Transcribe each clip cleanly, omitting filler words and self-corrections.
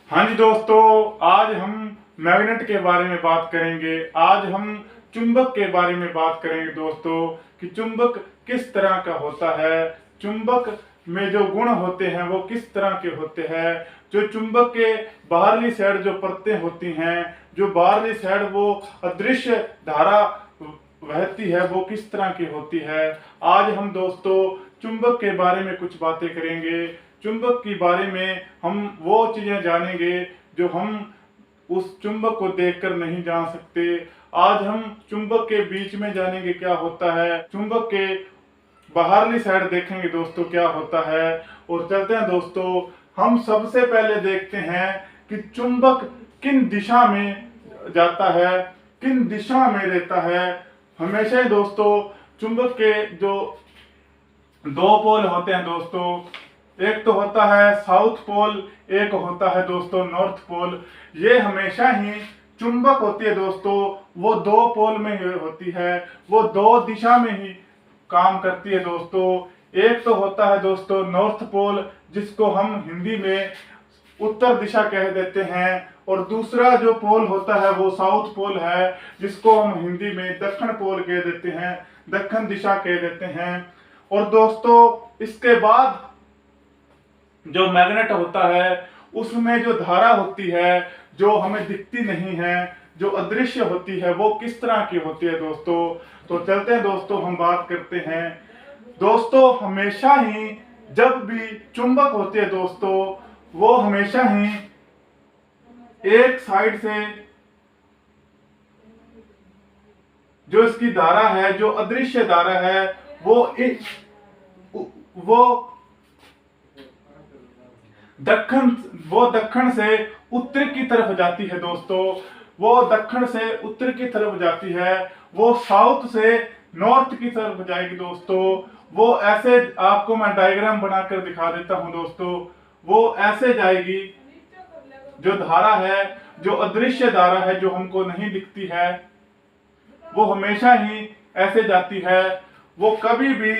हाँ जी दोस्तों, आज हम मैग्नेट के बारे में बात करेंगे। आज हम चुंबक के बारे में बात करेंगे दोस्तों कि चुंबक किस तरह का होता है, चुंबक में जो गुण होते हैं वो किस तरह के होते हैं, जो चुंबक के बाहरली साइड जो परतें होती हैं, जो बाहरली साइड वो अदृश्य धारा बहती है वो किस तरह की होती है। आज हम दोस्तों चुंबक के बारे में कुछ बातें करेंगे। चुंबक के बारे में हम वो चीजें जानेंगे जो हम उस चुंबक को देखकर नहीं जान सकते। आज हम चुंबक के बीच में जानेंगे क्या होता है, चुंबक के बाहरली साइड देखेंगे दोस्तों क्या होता है। और चलते हैं दोस्तों, हम सबसे पहले देखते हैं कि चुंबक किन दिशा में जाता है, किन दिशा में रहता है। हमेशा ही दोस्तों चुंबक के जो दो पोल होते हैं दोस्तों, एक तो होता है साउथ पोल, एक होता है दोस्तों नॉर्थ पोल। ये हमेशा ही चुंबक होती है दोस्तों, वो दो पोल में ही होती है, वो दो दिशा में ही काम करती है दोस्तों। एक तो होता है दोस्तों नॉर्थ पोल, जिसको हम हिंदी में उत्तर दिशा कह देते हैं, और दूसरा जो पोल होता है वो साउथ पोल है, जिसको हम हिंदी में दक्षिण पोल कह देते हैं, दक्षिण दिशा कह देते हैं। और दोस्तों इसके बाद जो मैग्नेट होता है उसमें जो धारा होती है जो हमें दिखती नहीं है, जो अदृश्य होती है, वो किस तरह की होती है दोस्तों। तो चलते हैं दोस्तों, हम बात करते हैं दोस्तों। हमेशा ही जब भी चुंबक होती है दोस्तों, वो हमेशा ही एक साइड से जो इसकी धारा है, जो अदृश्य धारा है, वो दक्षिण से उत्तर की तरफ जाती है दोस्तों। वो दक्षिण से उत्तर की तरफ जाती है, वो साउथ से नॉर्थ की तरफ जाएगी दोस्तों। वो ऐसे, आपको मैं डायग्राम बनाकर दिखा देता हूं दोस्तों, वो ऐसे जाएगी। जो धारा है, जो अदृश्य धारा है, जो हमको नहीं दिखती है, वो हमेशा ही ऐसे जाती है। वो कभी भी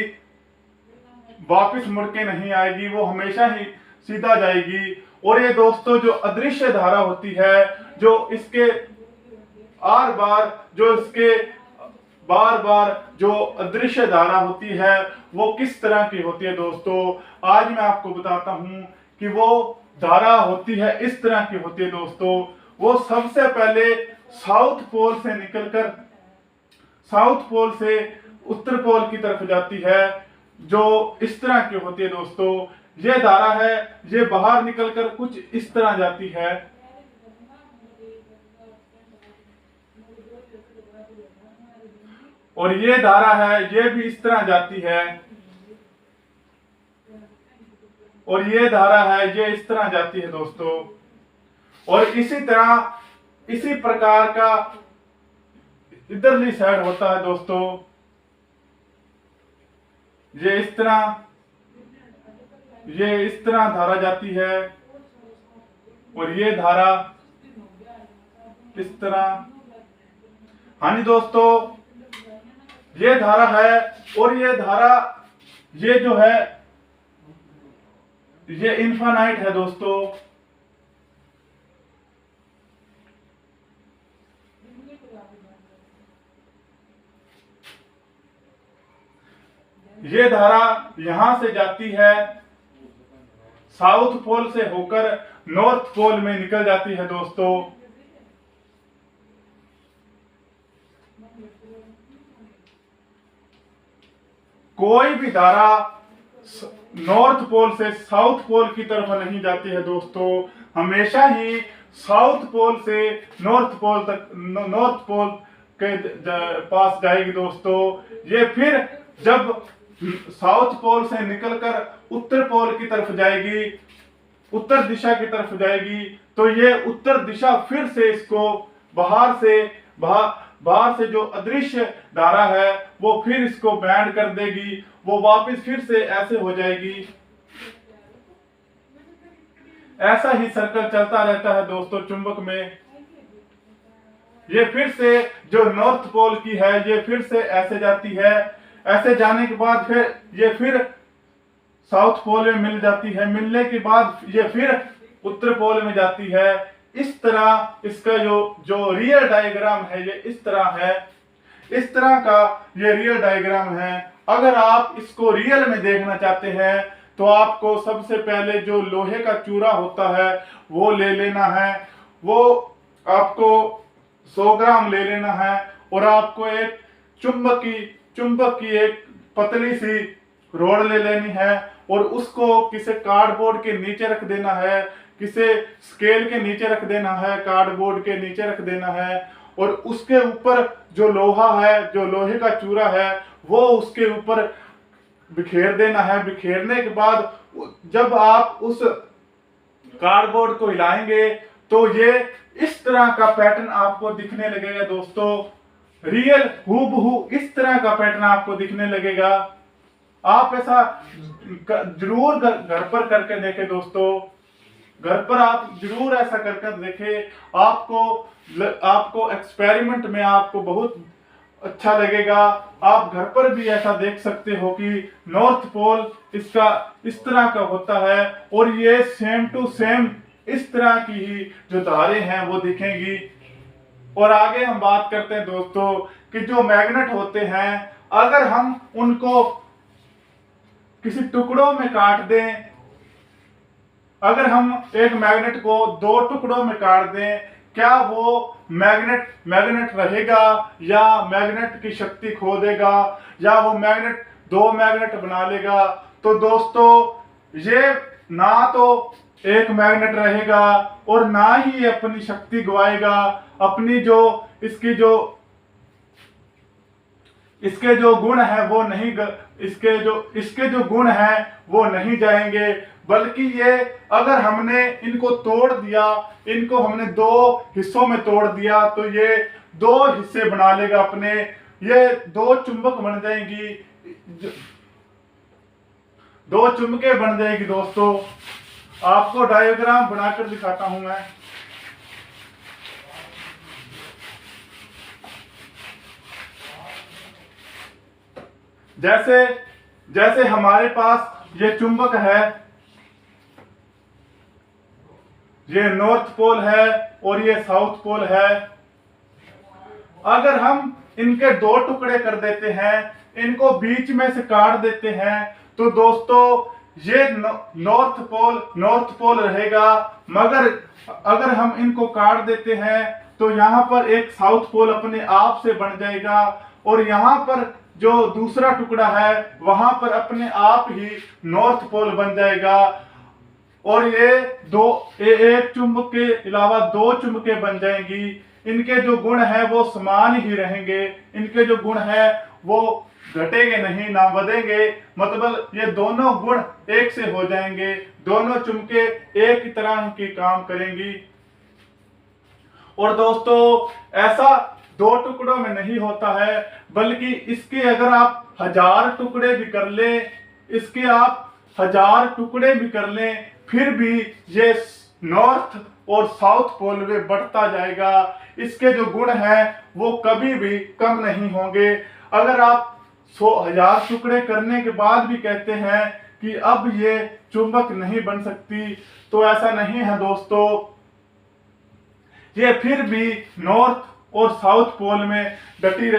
वापस मुड़ के नहीं आएगी, वो हमेशा ही सीधा जाएगी। और ये दोस्तों जो अदृश्य धारा होती है, जो इसके बार बार जो अदृश्य धारा होती है, वो किस तरह की होती है दोस्तों। आज मैं आपको बताता हूं कि वो धारा होती है, इस तरह की होती है दोस्तों। वो सबसे पहले साउथ पोल से निकलकर साउथ पोल से उत्तर पोल की तरफ जाती है, जो इस तरह की होती है दोस्तों। ये धारा है, ये बाहर निकलकर कुछ इस तरह जाती है। और ये धारा है, ये भी इस तरह जाती है। और ये धारा है, ये इस तरह जाती है दोस्तों। और इसी तरह, इसी प्रकार का इधरली साइड होता है दोस्तों। ये इस तरह धारा जाती है, और ये धारा इस तरह। हाँ जी दोस्तों, ये धारा है, और ये धारा, ये जो है, ये इनफाइनाइट है दोस्तों। ये धारा यहां से जाती है, साउथ पोल से होकर नॉर्थ पोल में निकल जाती है दोस्तों। कोई भी धारा नॉर्थ पोल से साउथ पोल की तरफ नहीं जाती है दोस्तों, हमेशा ही साउथ पोल से नॉर्थ पोल तक, नॉर्थ पोल के पास जाएगी दोस्तों। ये फिर जब साउथ पोल से निकलकर उत्तर पोल की तरफ जाएगी, उत्तर दिशा की तरफ जाएगी, तो ये उत्तर दिशा फिर से इसको बाहर से जो अदृश्य धारा है वो फिर इसको बैंड कर देगी, वो वापस फिर से ऐसे हो जाएगी। ऐसा ही सर्कल चलता रहता है दोस्तों चुंबक में। ये फिर से जो नॉर्थ पोल की है, ये फिर से ऐसे जाती है। ऐसे जाने के बाद फिर ये फिर साउथ पोल में मिल जाती है। मिलने के बाद ये फिर उत्तर पोल में जाती है। इस तरह इसका जो रियल डायग्राम है ये इस तरह है, इस तरह का ये रियल डायग्राम है। अगर आप इसको रियल में देखना चाहते हैं तो आपको सबसे पहले जो लोहे का चूरा होता है वो ले लेना है, वो आपको 100 ग्राम ले लेना है, और आपको एक चुंबक की एक पतली सी रोड ले लेनी है, और उसको किसी कार्डबोर्ड के नीचे रख देना है, किसी स्केल के नीचे रख देना है, कार्डबोर्ड के नीचे रख देना है, और उसके ऊपर जो लोहा है, जो लोहे का चूरा है, वो उसके ऊपर बिखेर देना है। बिखेरने के बाद जब आप उस कार्डबोर्ड को हिलाएंगे तो ये इस तरह का पैटर्न आपको दिखने लगेगा दोस्तों। रियल हूबहू इस तरह का पैटर्न आपको दिखने लगेगा। आप ऐसा जरूर घर पर करके देखें दोस्तों, घर पर आप जरूर ऐसा करके देखें। आपको एक्सपेरिमेंट में आपको बहुत अच्छा लगेगा। आप घर पर भी ऐसा देख सकते हो कि नॉर्थ पोल इसका इस तरह का होता है, और ये सेम टू सेम इस तरह की ही जो धारें हैं वो दिखेंगी। और आगे हम बात करते हैं दोस्तों कि जो मैग्नेट होते हैं, अगर हम उनको किसी टुकड़ों में काट दें, अगर हम एक मैग्नेट को 2 टुकड़ों में काट दें, क्या वो मैग्नेट रहेगा या मैग्नेट की शक्ति खो देगा, या वो मैग्नेट 2 मैग्नेट बना लेगा? तो दोस्तों ये ना तो एक मैग्नेट रहेगा और ना ही अपनी शक्ति गवाएगा। अपनी जो इसके जो गुण है वो नहीं, इसके जो गुण है वो नहीं जाएंगे, बल्कि ये अगर हमने इनको तोड़ दिया, इनको हमने 2 हिस्सों में तोड़ दिया, तो ये 2 हिस्से बना लेगा अपने। ये 2 चुंबक बन जाएंगी, 2 चुंबकें बन जाएगी दोस्तों। आपको डायग्राम बनाकर दिखाता हूं मैं। जैसे हमारे पास ये चुंबक है, ये नॉर्थ पोल है और ये साउथ पोल है। अगर हम इनके 2 टुकड़े कर देते हैं, इनको बीच में से काट देते हैं, तो दोस्तों ये नॉर्थ पोल रहेगा। मगर अगर हम इनको काट देते हैं तो यहाँ पर एक साउथ पोल अपने आप से बन जाएगा, और यहाँ पर जो दूसरा टुकड़ा है वहां पर अपने आप ही नॉर्थ पोल बन जाएगा। और ये एक चुंबक के अलावा 2 चुंबकें बन जाएंगी। इनके जो गुण है वो समान ही रहेंगे, इनके जो गुण है वो घटेंगे नहीं, ना बढ़ेंगे। मतलब ये दोनों गुण एक से हो जाएंगे, दोनों चुंबकें एक ही तरह की काम करेंगी। और दोस्तों ऐसा 2 टुकड़ों में नहीं होता है, बल्कि इसके अगर आप 1000 टुकड़े भी कर ले, इसके आप 1000 टुकड़े भी कर लें, फिर भी ये नॉर्थ और साउथ पोल में बढ़ता जाएगा। इसके जो गुण हैं वो कभी भी कम नहीं होंगे। अगर आप 1000 टुकड़े करने के बाद भी कहते हैं कि अब ये चुंबक नहीं बन सकती, तो ऐसा नहीं है दोस्तों। ये फिर भी नॉर्थ और साउथ पोल में डटी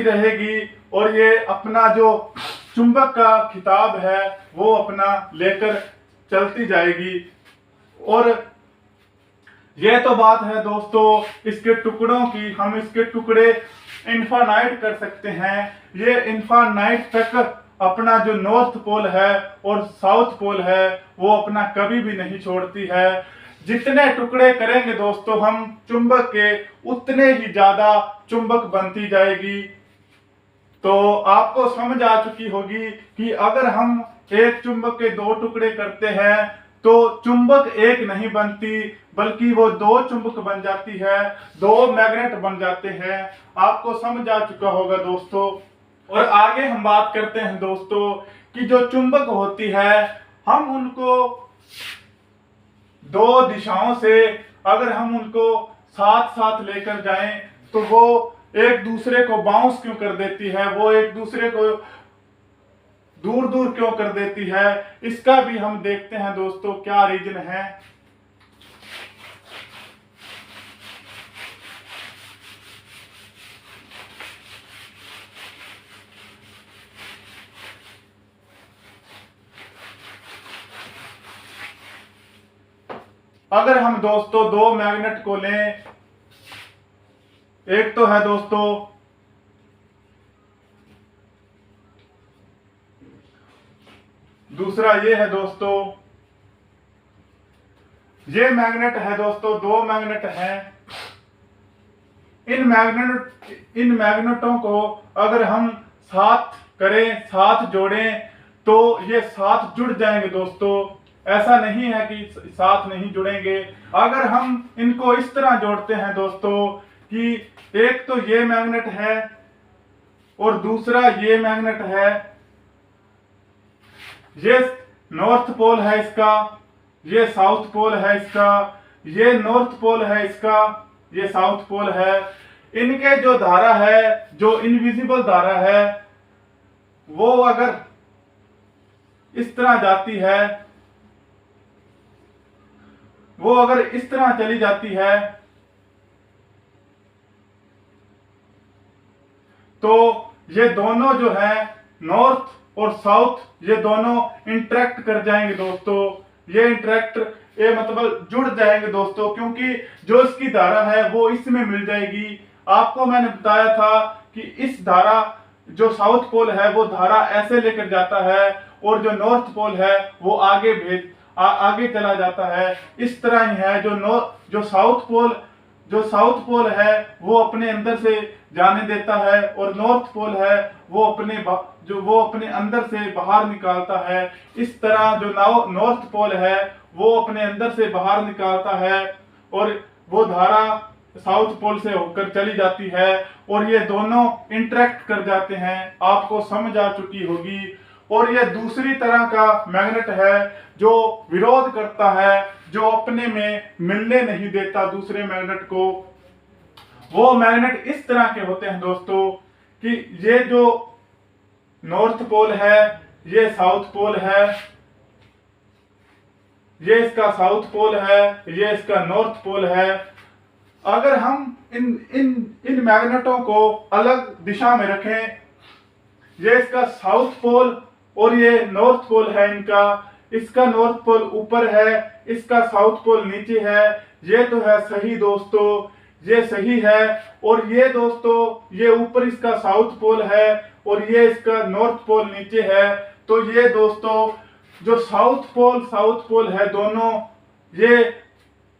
रहेगी और ये अपना जो चुंबक का खिताब है वो अपना लेकर चलती जाएगी। और ये तो बात है दोस्तों इसके टुकड़ों की। हम इसके टुकड़े इनफाइनाइट कर सकते हैं। ये इनफाइनाइट तक अपना जो नॉर्थ पोल है और साउथ पोल है वो अपना कभी भी नहीं छोड़ती है। जितने टुकड़े करेंगे दोस्तों हम चुंबक के, उतने ही ज्यादा चुंबक बनती जाएगी। तो आपको समझ आ चुकी होगी कि अगर हम एक चुंबक के 2 टुकड़े करते हैं तो चुंबक एक नहीं बनती, बल्कि वो 2 चुंबक बन जाती है, 2 मैग्नेट बन जाते हैं। आपको समझ आ चुका होगा दोस्तों। और आगे हम बात करते हैं दोस्तों कि जो चुंबक होती है हम उनको 2 दिशाओं से अगर हम उनको साथ साथ लेकर जाएं तो वो एक दूसरे को बाउंस क्यों कर देती है, वो एक दूसरे को दूर दूर क्यों कर देती है, इसका भी हम देखते हैं दोस्तों क्या रीजन है। अगर हम दोस्तों दो मैग्नेट को लें, एक तो है दोस्तों दूसरा ये है दोस्तों, ये मैग्नेट है दोस्तों, दो मैग्नेट हैं। इन मैग्नेटों को अगर हम साथ करें, साथ जोड़ें, तो ये साथ जुड़ जाएंगे दोस्तों। ऐसा नहीं है कि साथ नहीं जुड़ेंगे। अगर हम इनको इस तरह जोड़ते हैं दोस्तों कि एक तो ये मैग्नेट है और दूसरा ये मैग्नेट है, ये नॉर्थ पोल है इसका, ये साउथ पोल है इसका, ये नॉर्थ पोल है इसका, ये साउथ पोल है। इनके जो धारा है, जो इनविजिबल धारा है, वो अगर इस तरह जाती है, वो अगर इस तरह चली जाती है, तो ये दोनों जो है नॉर्थ और साउथ, ये दोनों इंटरेक्ट कर जाएंगे दोस्तों। ये इंटरेक्ट ये मतलब जुड़ जाएंगे दोस्तों, क्योंकि जो इसकी धारा है वो इसमें मिल जाएगी। आपको मैंने बताया था कि इस धारा, जो साउथ पोल है वो धारा ऐसे लेकर जाता है और जो नॉर्थ पोल है वो आगे चला जाता है। इस तरह ही है जो साउथ पोल है वो अपने अंदर से जाने देता है और नॉर्थ पोल है वो अपने अंदर से बाहर निकालता है। इस तरह जो नॉर्थ पोल है वो अपने अंदर से बाहर निकालता है और वो धारा साउथ पोल से होकर चली जाती है और ये दोनों इंटरेक्ट कर जाते हैं। आपको समझ आ चुकी होगी। और ये दूसरी तरह का मैग्नेट है जो विरोध करता है, जो अपने में मिलने नहीं देता दूसरे मैग्नेट को। वो मैग्नेट इस तरह के होते हैं दोस्तों कि ये जो नॉर्थ पोल है, ये साउथ पोल है, ये इसका साउथ पोल है, ये इसका नॉर्थ पोल है। अगर हम इन मैग्नेटों को अलग दिशा में रखें, ये इसका साउथ पोल और ये नॉर्थ पोल है इनका, इसका नॉर्थ पोल ऊपर है, इसका साउथ पोल नीचे है। ये तो है सही दोस्तों, ये सही है। और ये दोस्तों, ये ऊपर इसका साउथ पोल है और ये इसका नॉर्थ पोल नीचे है। तो ये दोस्तों जो साउथ पोल है, दोनों ये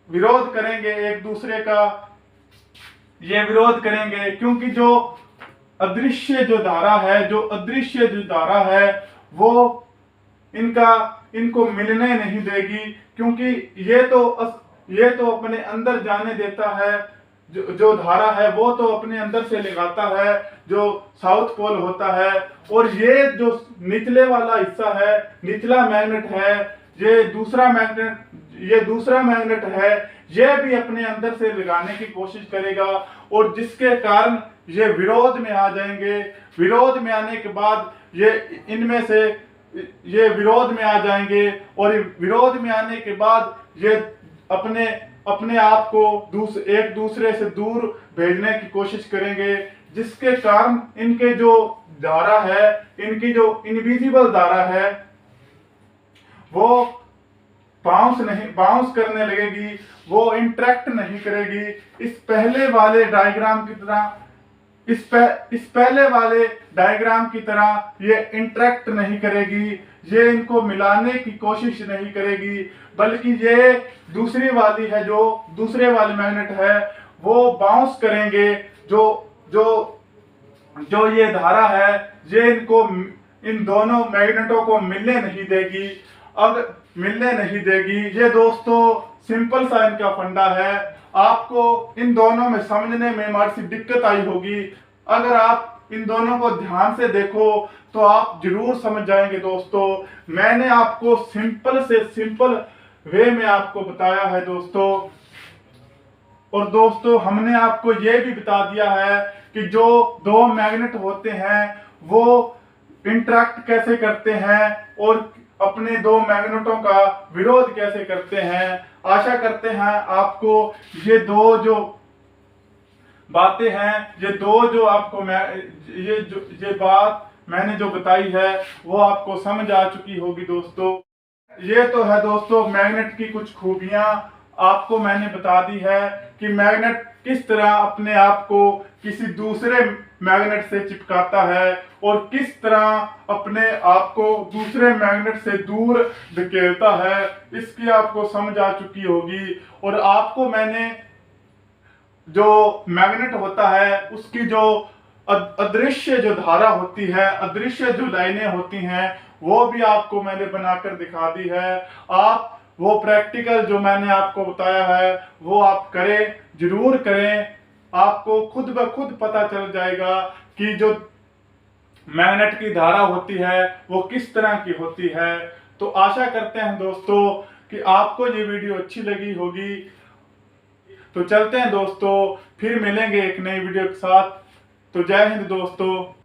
विरोध करेंगे एक दूसरे का, ये विरोध करेंगे, क्योंकि जो अदृश्य जो धारा है वो इनको मिलने नहीं देगी, क्योंकि ये तो अपने अंदर जाने देता है। जो धारा है वो तो अपने अंदर से लगाता है, जो साउथ पोल होता है। और ये जो निचले वाला हिस्सा है, निचला मैग्नेट है, ये दूसरा मैग्नेट है, ये भी अपने अंदर से लगाने की कोशिश करेगा और जिसके कारण ये विरोध में आ जाएंगे। विरोध में आने के बाद ये विरोध में आ जाएंगे और विरोध में आने के बाद ये अपने आप को एक दूसरे से दूर भेजने की कोशिश करेंगे, जिसके कारण इनके जो धारा है, इनकी जो इनविजिबल धारा है, वो बाउंस करने लगेगी, वो इंटरेक्ट नहीं करेगी। इस पहले वाले डायग्राम की तरह ये इंटरेक्ट नहीं करेगी, ये इनको मिलाने की कोशिश नहीं करेगी, बल्कि ये दूसरे वाले मैग्नेट है वो बाउंस करेंगे। जो ये धारा है, ये इन दोनों मैग्नेटों को मिलने नहीं देगी। ये दोस्तों सिंपल सा इनका फंडा है। आपको इन दोनों में समझने में हमारी सी दिक्कत आई होगी। अगर आप इन दोनों को ध्यान से देखो तो आप जरूर समझ जाएंगे दोस्तों। मैंने आपको सिंपल से सिंपल वे में आपको बताया है दोस्तों। और दोस्तों हमने आपको ये भी बता दिया है कि जो दो मैग्नेट होते हैं वो इंटरेक्ट कैसे करते हैं और अपने दो मैग्नेटों का विरोध कैसे करते हैं। आशा करते हैं आपको ये दो जो बातें हैं, ये दो जो आपको ये बात मैंने जो बताई है वो आपको समझ आ चुकी होगी दोस्तों। ये तो है दोस्तों मैग्नेट की कुछ खूबियां आपको मैंने बता दी है कि मैग्नेट किस तरह अपने आप को किसी दूसरे मैग्नेट से चिपकाता है और किस तरह अपने आप को दूसरे मैग्नेट से दूर धकेलता है, इसकी आपको समझ आ चुकी होगी। और आपको मैंने जो मैग्नेट होता है उसकी जो अदृश्य जो धारा होती है, अदृश्य जो लाइनें होती हैं, वो भी आपको मैंने बनाकर दिखा दी है। आप वो प्रैक्टिकल जो मैंने आपको बताया है वो आप करें, जरूर करें। आपको खुद ब खुद पता चल जाएगा कि जो मैग्नेट की धारा होती है वो किस तरह की होती है। तो आशा करते हैं दोस्तों कि आपको ये वीडियो अच्छी लगी होगी। तो चलते हैं दोस्तों, फिर मिलेंगे एक नई वीडियो के साथ। तो जय हिंद दोस्तों।